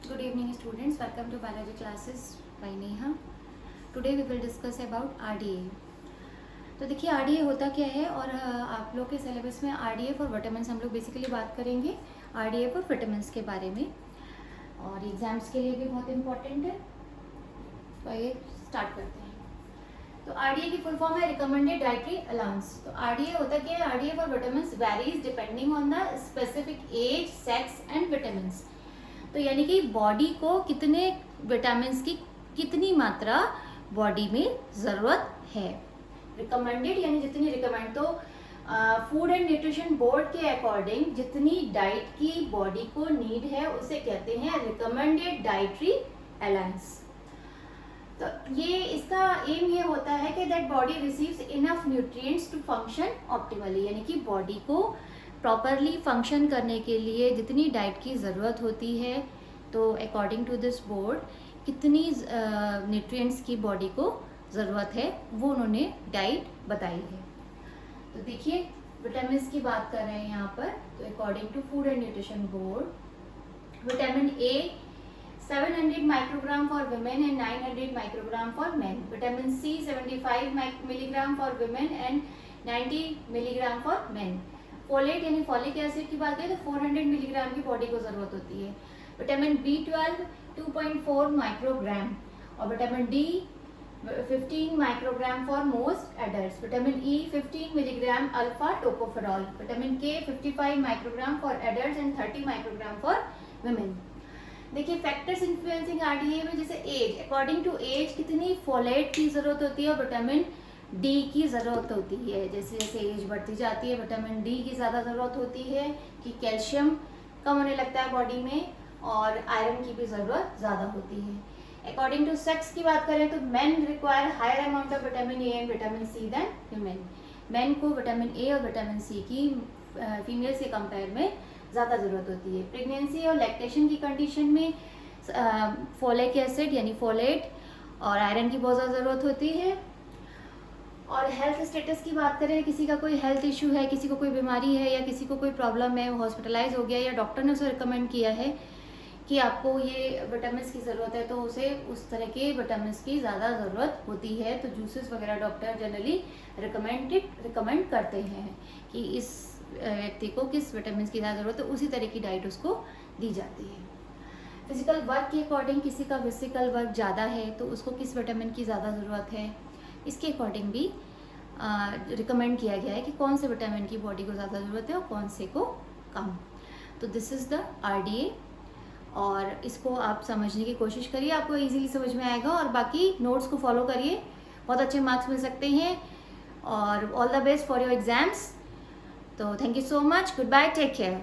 Good evening students, welcome to biology classes by Neha. Today we will discuss about RDA. तो देखिए RDA होता क्या है और आप लोग के सिलेबस में RDA फॉर विटामिन्स हम लोग बेसिकली बात करेंगे RDA फॉर विटामिन्स के बारे में और एग्जाम्स के लिए भी बहुत इम्पोर्टेंट है। तो ये स्टार्ट करते हैं। तो RDA की फुल फॉर्म है रिकमेंडेड डाइटरी अलाउंस। तो RDA होता क्या है? RDA for vitamins varies depending on the specific age, sex and vitamins. तो यानी कि बॉडी को कितने विटामिन्स की कितनी मात्रा बॉडी में ज़रूरत है। रिकमेंडेड यानी जितनी रिकमेंड, तो फूड एंड न्यूट्रिशन बोर्ड के अकॉर्डिंग जितनी डाइट की बॉडी को नीड है उसे कहते हैं रिकमेंडेड डाइटरी अलाउंस। तो ये इसका एम ये होता है कि that body receives enough nutrients to function optimally, यानी कि बॉडी को प्रॉपरली फंक्शन करने के लिए जितनी डाइट की ज़रूरत होती है, तो अकॉर्डिंग टू दिस बोर्ड कितनी न्यूट्रिएंट्स की बॉडी को ज़रूरत है वो उन्होंने डाइट बताई है। तो देखिए विटामिन्स की बात कर रहे हैं यहाँ पर। तो according to food and nutrition board, vitamin A 700 microgram for women and 900 microgram for men. Vitamin C 75 milligram for women and 90 milligram for men. Folate यानी फॉलिक एसिड की बात करें तो 400 मिलीग्राम की बॉडी को जरूरत होती है। विटामिन B12 2.4 माइक्रोग्राम और vitamin D 15 microgram for most adults. Vitamin E 15 milligram alpha tocopherol. Vitamin के 55 microgram for adults and 30 microgram for women. देखिए फैक्टर्स इन्फ्लुएंसिंग RDA में जैसे एज, अकॉर्डिंग टू एज कितनी फोलेट की जरूरत होती है और विटामिन डी की ज़रूरत होती है। जैसे जैसे एज बढ़ती जाती है विटामिन डी की ज़्यादा ज़रूरत होती है कि कैल्शियम कम होने लगता है बॉडी में और आयरन की भी ज़रूरत ज़्यादा होती है। अकॉर्डिंग टू सेक्स की बात करें तो men require higher amount of vitamin A and vitamin C than women. Men को विटामिन ए और विटामिन सी की फीमेल से कंपेयर में ज़्यादा ज़रूरत होती है। प्रेगनेंसी और लैक्टेशन की कंडीशन में फोलिक एसिड यानी फोलेट और आयरन की बहुत ज़्यादा ज़रूरत होती है। और हेल्थ स्टेटस की बात करें, किसी का कोई हेल्थ इशू है, किसी को कोई बीमारी है या किसी को कोई प्रॉब्लम है, हॉस्पिटलाइज हो गया या डॉक्टर ने उसे रिकमेंड किया है कि आपको ये विटामिन्स की ज़रूरत है, तो उसे उस तरह के विटामिन्स की ज़्यादा ज़रूरत होती है। तो जूसेस वगैरह डॉक्टर जनरली रिकमेंड करते हैं कि इस व्यक्ति को किस विटामिन्स की ज़्यादा ज़रूरत है, उसी तरह की डाइट उसको दी जाती है। फिजिकल वर्क के अकॉर्डिंग किसी का फिजिकल वर्क ज़्यादा है तो उसको किस विटामिन की ज़्यादा ज़रूरत है, इसके अकॉर्डिंग भी रिकमेंड किया गया है कि कौन से विटामिन की बॉडी को ज़्यादा ज़रूरत है और कौन से को कम। तो दिस इज़ द RDA और इसको आप समझने की कोशिश करिए, आपको इजीली समझ में आएगा और बाकी नोट्स को फॉलो करिए, बहुत अच्छे मार्क्स मिल सकते हैं। और all the best for your exams. तो thank you so much, goodbye, take care.